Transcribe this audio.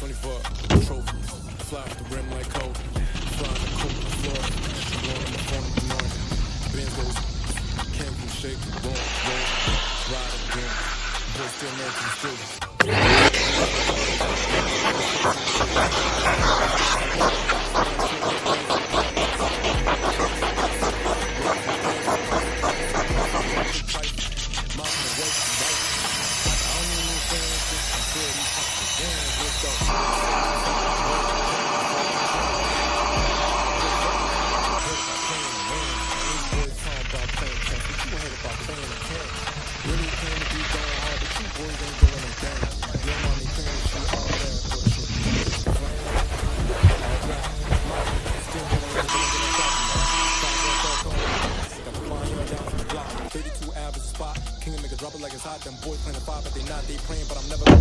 24 trophies, fly off the rim like Kobe, flying the coop on the floor, blowing my phone in the morning. Benz goes, came from shake, roll, ride again. Boy still American students. King make a drop it like it's hot. Them boys playing the five, but they not. They praying, but I'm never.